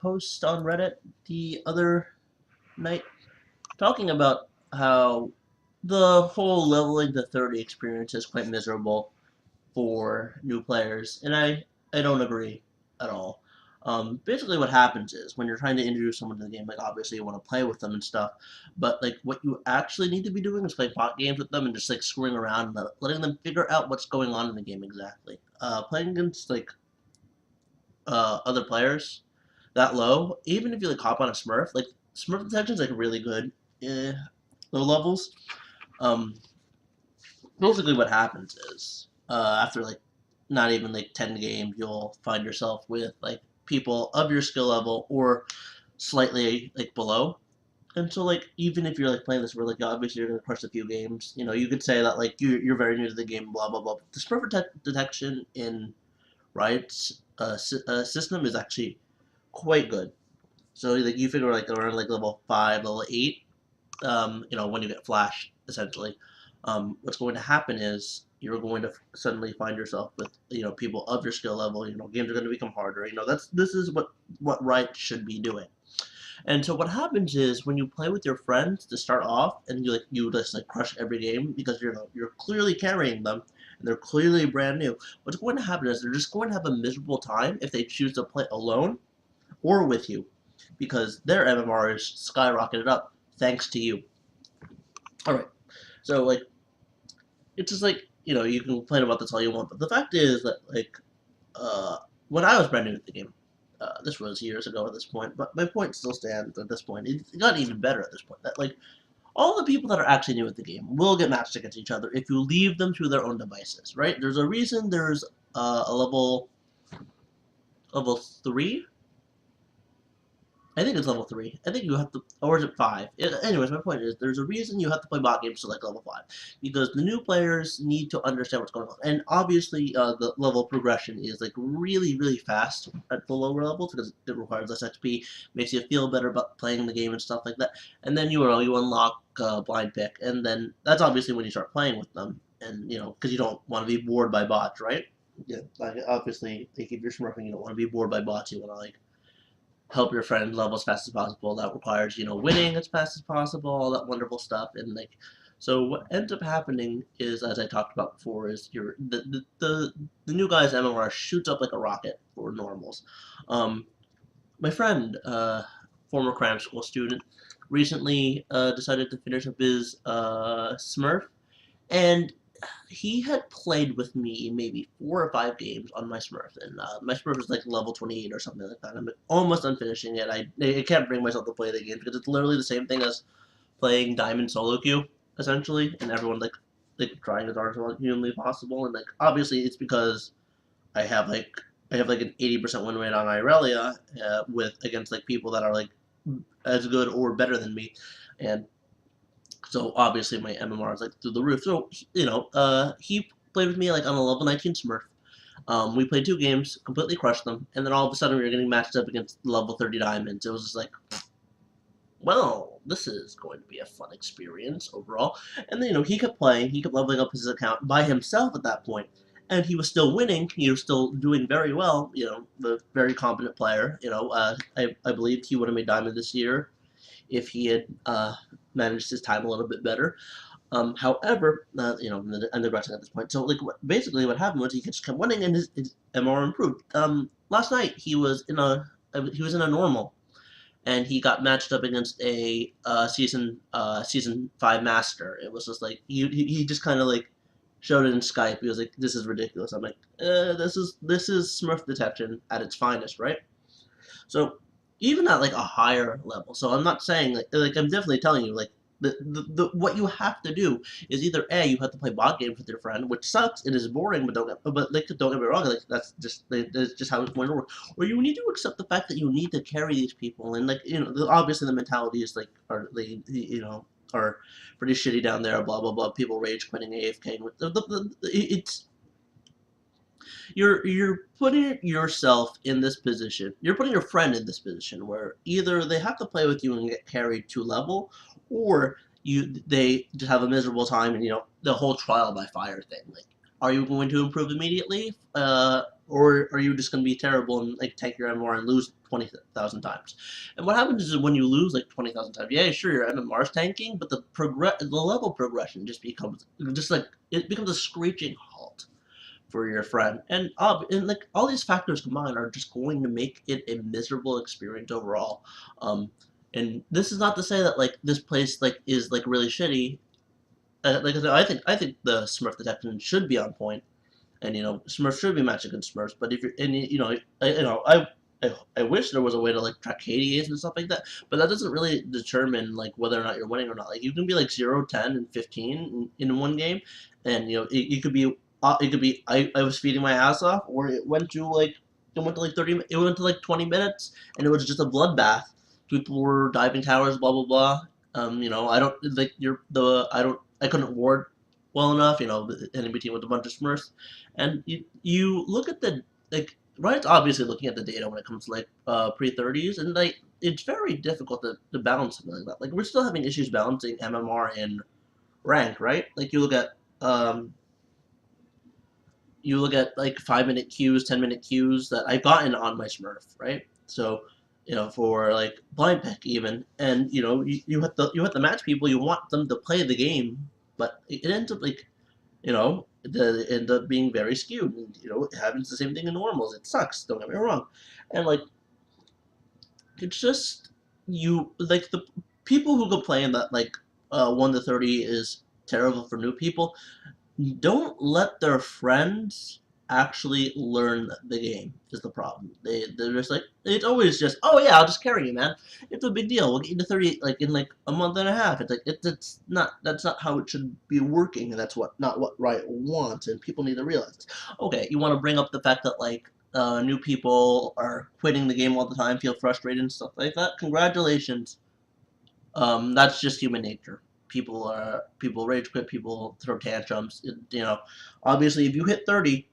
post on Reddit the other night talking about how the whole leveling to 30 experience is quite miserable for new players, and I don't agree at all. Basically, what happens is when you're trying to introduce someone to the game, like obviously you want to play with them and stuff, but like what you actually need to be doing is playing bot games with them and just like screwing around and letting them figure out what's going on in the game exactly. Playing against like other players that low, even if you like hop on a Smurf, like Smurf detection is like really good. Low levels. Um, Basically what happens is after like not even like 10 games, you'll find yourself with like people of your skill level or slightly like below. And so like even if you're like playing this where like obviously you're gonna crush a few games, you could say that like you're very new to the game, blah blah blah. But the Smurf detection in Riot's system is actually quite good. So like you figure like around like level 5, level 8, when you get flashed, essentially, what's going to happen is you're going to suddenly find yourself with people of your skill level. Games are going to become harder. This is what Riot should be doing. And so what happens is when you play with your friends to start off, and you just like crush every game because you're clearly carrying them, and they're clearly brand new. What's going to happen is they're just going to have a miserable time if they choose to play alone or with you, because their MMR is skyrocketed up thanks to you. All right. So like it's just like you can complain about this all you want, but the fact is that like when I was brand new to the game, this was years ago at this point, but my point still stands at this point. It got even better at this point. That like all the people that are actually new at the game will get matched against each other if you leave them to their own devices, right? There's a reason there's a level 3. I think it's level 3. I think you have to, or is it 5? Anyways, my point is, there's a reason you have to play bot games to like level 5, because the new players need to understand what's going on. And obviously, the level progression is like really, really fast at the lower levels because it requires less XP, makes you feel better about playing the game and stuff like that. And then you unlock blind pick, and then that's obviously when you start playing with them, and because you don't want to be bored by bots, right? Yeah, like obviously, like if you're smurfing, you don't want to be bored by bots. You want to like help your friend level as fast as possible. That requires, winning as fast as possible, all that wonderful stuff. And like, so what ends up happening is, as I talked about before, is the new guy's MMR shoots up like a rocket for normals. My friend, former cram school student, recently decided to finish up his Smurf, and he had played with me maybe 4 or 5 games on my Smurf, and my Smurf is like level 28 or something like that. I'm almost done finishing it. I can't bring myself to play the game because it's literally the same thing as playing Diamond solo queue, essentially, and everyone like trying as hard as humanly possible. And like obviously it's because I have like an 80% win rate on Irelia with against like people that are like as good or better than me, and so obviously my MMR is like through the roof. So he played with me like on a level 19 Smurf. We played 2 games, completely crushed them, and then all of a sudden we were getting matched up against level 30 diamonds. It was just like, well, this is going to be a fun experience overall. And then he kept playing, he kept leveling up his account by himself at that point, and he was still winning. He was still doing very well. The very competent player. I believe he would have made diamond this year if he had managed his time a little bit better. However, I'm digressing at this point. So, like, basically, what happened was he just kept winning, and his MR improved. Last night he was in a normal, and he got matched up against a season 5 master. It was just like he just kind of like showed it in Skype. He was like, "This is ridiculous." I'm like, "This is Smurf detection at its finest, right?" So even at like a higher level. So I'm not saying like I'm definitely telling you like the what you have to do is either you have to play bot games with your friend, which sucks. It is boring, but don't get me wrong. Like that's just how it's going to work. Or you need to accept the fact that you need to carry these people, and like obviously the mentality is like are pretty shitty down there. Blah blah blah. People rage quitting AFK. It's you're putting yourself in this position. You're putting your friend in this position where either they have to play with you and get carried to level, or they just have a miserable time and the whole trial by fire thing. Like, are you going to improve immediately? or are you just going to be terrible and like tank your MMR and lose 20,000 times? And what happens is when you lose like 20,000 times, yeah, sure, your MMR is tanking, but the level progression just becomes it becomes a screeching halt for your friend. And like all these factors combined are just going to make it a miserable experience overall. Um, and this is not to say that like this place like is like really shitty. Like I said, I think the Smurf detection should be on point, and Smurf should be matched against Smurfs. But if you're and I wish there was a way to like track KDAs and stuff like that, but that doesn't really determine like whether or not you're winning or not. Like you can be like 0, 10, and 15 in one game, and it could be I was feeding my ass off, or it went to like 30, it went to like 20 minutes, and it was just a bloodbath. People were diving towers, blah blah blah. I don't like I couldn't ward well enough. The enemy team with a bunch of Smurfs, and you look at the like Riot's obviously looking at the data when it comes to like pre-30s, and like it's very difficult to balance something like that. Like we're still having issues balancing MMR in ranked, right? Like you look at like 5-minute queues, 10-minute queues that I've gotten on my Smurf, right? So for like blind pick even, and you have to match people. You want them to play the game, but it ends up like it end up being very skewed. And, it happens the same thing in normals. It sucks. Don't get me wrong, and like it's just the people who complain that like 1 to 30 is terrible for new people don't let their friends actually learn the game is the problem. They're just like it's always just, oh yeah, I'll just carry you, man. It's a big deal. We'll get you to 30 like in like a month and a half. It's like it's not that's not how it should be working, and that's not what Riot wants, and people need to realize this. Okay, you want to bring up the fact that like new people are quitting the game all the time, feel frustrated and stuff like that. Congratulations. That's just human nature. People rage quit, people throw tantrums. Obviously, if you hit 30,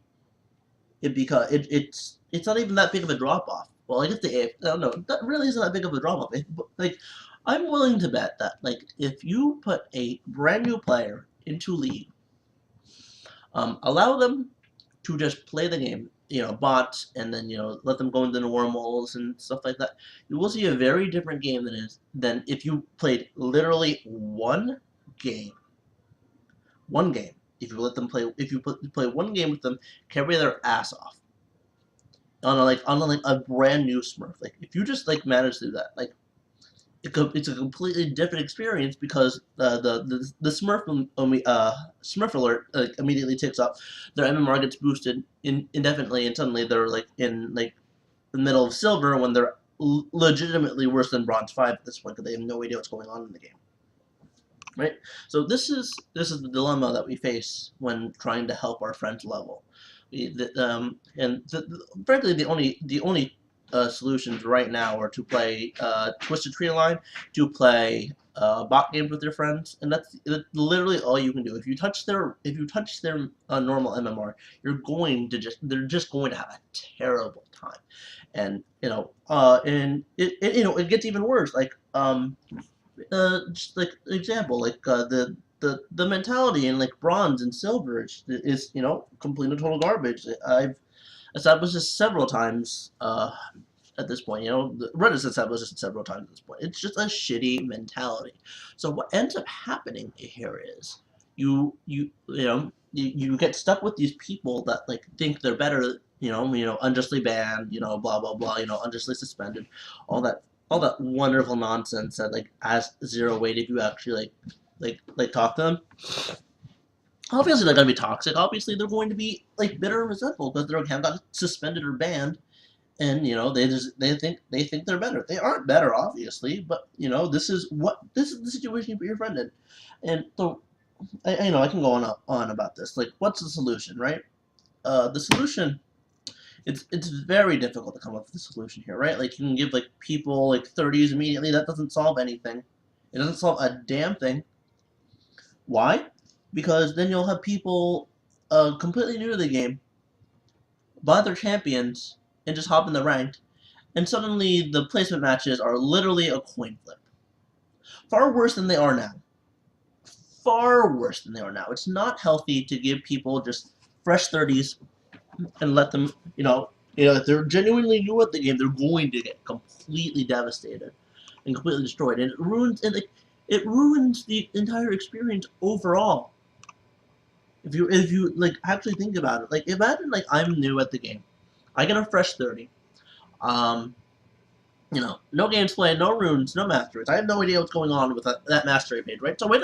it's not even that big of a drop off. Well, I guess no, that really isn't that big of a drop off. Like, I'm willing to bet that like if you put a brand new player into League, allow them to just play the game, bots, and then let them go into normals and stuff like that. You will see a very different game than if you played literally game, one game. If you let them play, if you play one game with them, carry their ass off on a brand new Smurf. Like if you just like manage to do that, like it's a completely different experience because the Smurf alert like immediately ticks up, their MMR gets boosted indefinitely, and suddenly they're like in like the middle of silver when they're legitimately worse than bronze 5 at this point because they have no idea what's going on in the game. Right, so this is the dilemma that we face when trying to help our friends level. Frankly, the only solutions right now are to play Twisted Tree Line, to play bot games with your friends, and that's literally all you can do. If you touch their normal MMR, they're just going to have a terrible time, and it gets even worse. Like just like example, like the mentality in like bronze and silver is complete and total garbage. I've established this several times at this point. Reddit's established this several times at this point. It's just a shitty mentality. So what ends up happening here is you get stuck with these people that like think they're better. Unjustly banned. Blah blah blah. Unjustly suspended. All that wonderful nonsense that like has zero weight if you actually like talk to them. Obviously they're gonna be toxic. Obviously they're going to be like bitter and resentful because they have got suspended or banned, and they think they're better. They aren't better, obviously, but this is the situation you put your friend in, and so I can go on about this. Like, what's the solution, right? The solution. It's very difficult to come up with a solution here, right? Like you can give like people like 30s immediately. That doesn't solve anything. It doesn't solve a damn thing. Why? Because then you'll have people completely new to the game buy their champions and just hop in the ranked, and suddenly the placement matches are literally a coin flip. Far worse than they are now. Far worse than they are now. It's not healthy to give people just fresh 30s and let them, if they're genuinely new at the game, they're going to get completely devastated and completely destroyed, and it ruins the entire experience overall. If you like actually think about it, like imagine like I'm new at the game, I get a fresh 30, um, no games played, no runes, no masteries. I have no idea what's going on with that mastery page, right? So I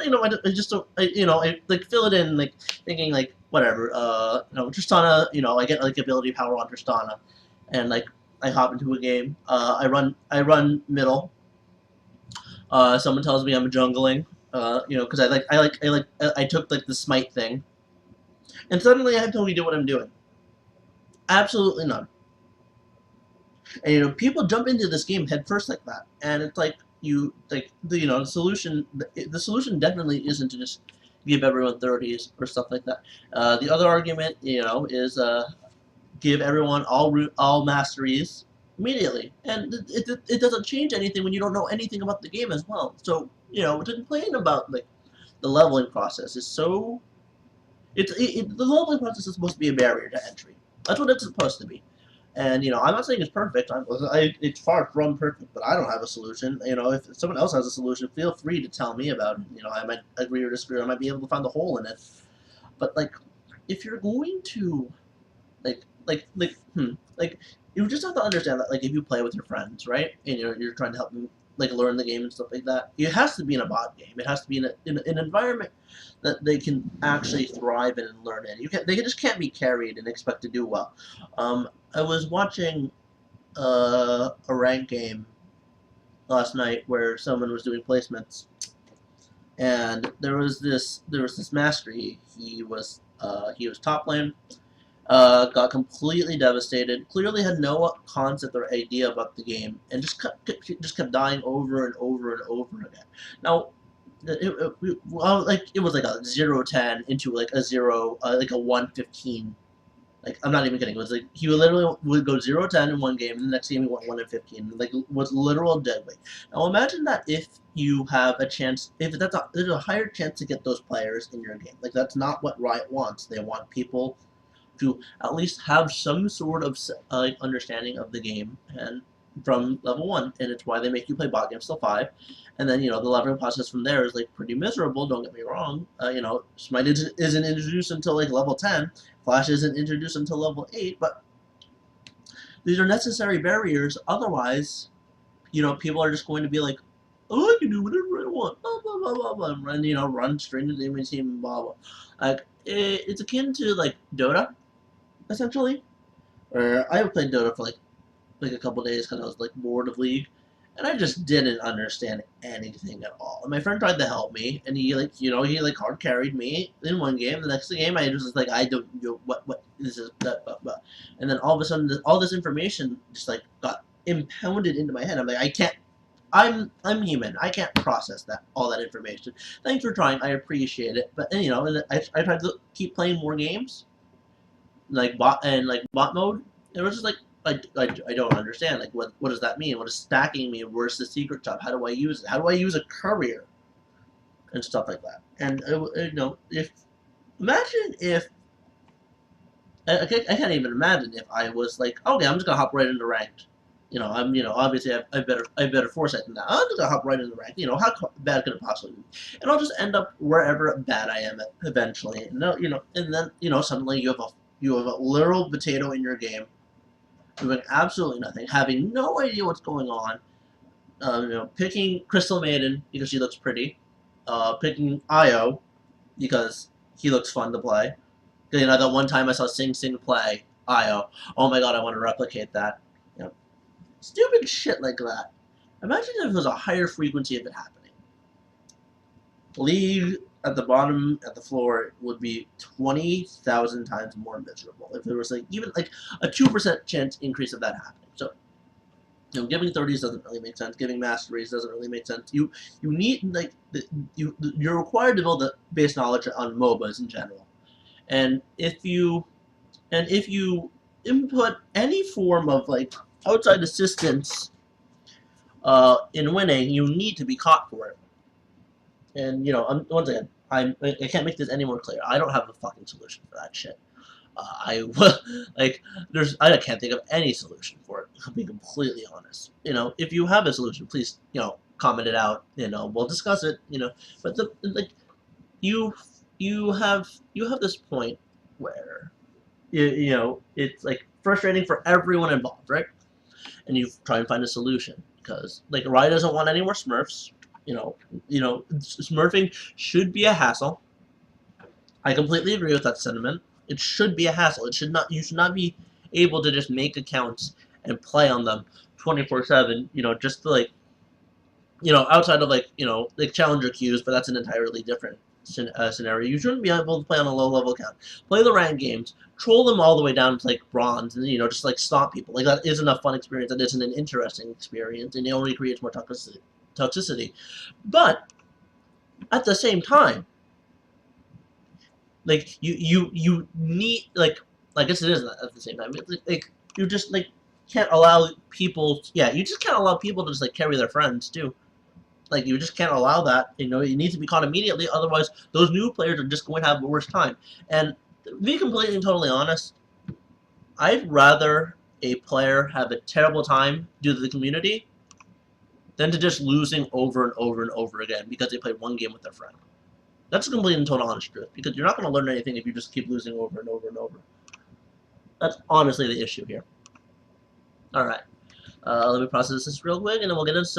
just don't, I like fill it in, like thinking like whatever, Tristana, I get like ability power on Tristana, and like I hop into a game, I run middle. Someone tells me I'm jungling, because I took like the smite thing, and suddenly I have no idea what I'm doing. Absolutely none. And people jump into this game head first like that, and it's like the solution. The solution definitely isn't to just give everyone 30s or stuff like that. The other argument, is give everyone all masteries immediately, and it doesn't change anything when you don't know anything about the game as well. So to complain about like the leveling process is so the leveling process is supposed to be a barrier to entry. That's what it's supposed to be. And I'm not saying it's perfect. It's far from perfect, but I don't have a solution. If someone else has a solution, feel free to tell me about it. I might agree or disagree. I might be able to find the hole in it. But like, if you're going to like you just have to understand that like if you play with your friends, right, and you're trying to help them like learn the game and stuff like that, it has to be in a bot game. It has to be in an environment that they can actually thrive in and learn in. They just can't be carried and expect to do well. I was watching a rank game last night where someone was doing placements, and there was this mastery. He was top lane. Got completely devastated. Clearly had no concept or idea about the game, and just kept dying over and over and over again. Now, it was like a 0-10 into like a 1-15. Like I'm not even kidding. It was like he literally would go 0-10 in one game, and the next game he went 1-15. Like was literal dead weight. Now imagine that if you have a chance, there's a higher chance to get those players in your game. Like that's not what Riot wants. They want people to at least have some sort of understanding of the game and from level 1, and it's why they make you play bot games till 5, and then the leveling process from there is like pretty miserable. Don't get me wrong. Smite isn't introduced until like level 10. Flash isn't introduced until level 8, but these are necessary barriers. Otherwise, people are just going to be like, oh, I can do whatever I want, blah blah blah blah blah, and run straight into the enemy team, blah blah. Like it's akin to like Dota, essentially. Or I played Dota for like a couple days because I was like bored of League, and I just didn't understand anything at all. And my friend tried to help me, and he hard carried me in one game. The next game, I just was like, I don't what this is that. And then all of a sudden, all this information just like got impounded into my head. I'm like, I can't. I'm human. I can't process all that information. Thanks for trying. I appreciate it. But and I tried to keep playing more games like bot mode. It was just like I don't understand. Like what does that mean? What does stacking mean? Where's the secret shop? How do I use it? How do I use a courier and stuff like that? And if imagine if I can't even imagine if I was like, okay, I'm just gonna hop right into ranked. Obviously I have better foresight than that. I'm just gonna hop right into ranked. How bad could it possibly be? And I'll just end up wherever bad I am at eventually. And then suddenly you have a literal potato in your game, doing absolutely nothing, having no idea what's going on. Picking Crystal Maiden because she looks pretty, picking Io because he looks fun to play. That one time I saw Sing Sing play Io. Oh my god, I want to replicate that. Stupid shit like that. Imagine if there was a higher frequency of it happening. League at the bottom, at the floor, would be 20,000 times more miserable if there was even a 2% chance increase of that happening. So, giving 30s doesn't really make sense. Giving masteries doesn't really make sense. You need you're required to build the base knowledge on MOBAs in general, and if you input any form of outside assistance in winning, you need to be caught for it. And once again, I can't make this any more clear. I don't have a fucking solution for that shit. I will like I can't think of any solution for it. I'll be completely honest. If you have a solution, please comment it out. We'll discuss it. But you you have this point where it's like frustrating for everyone involved, right? And you try and find a solution because like Rye doesn't want any more Smurfs. Smurfing should be a hassle. I completely agree with that sentiment. It should be a hassle. It should not. You should not be able to just make accounts and play on them 24/7. Just to outside of like challenger queues, but that's an entirely different scenario. You shouldn't be able to play on a low level account. Play the ranked games, troll them all the way down to like bronze, and just like stop people. Like that isn't a fun experience. That isn't an interesting experience, and it only creates more toxicity. But at the same time, like you need I guess it is at the same time. Like you just like can't allow people. Yeah, you just can't allow people to just like carry their friends too. Like you just can't allow that. It needs to be caught immediately. Otherwise, those new players are just going to have the worst time. And to be completely and totally honest, I'd rather a player have a terrible time due to the community than to just losing over and over and over again because they played one game with their friend. That's a complete and total honest truth, because you're not going to learn anything if you just keep losing over and over and over. That's honestly the issue here. Alright. Let me process this real quick, and then we'll get into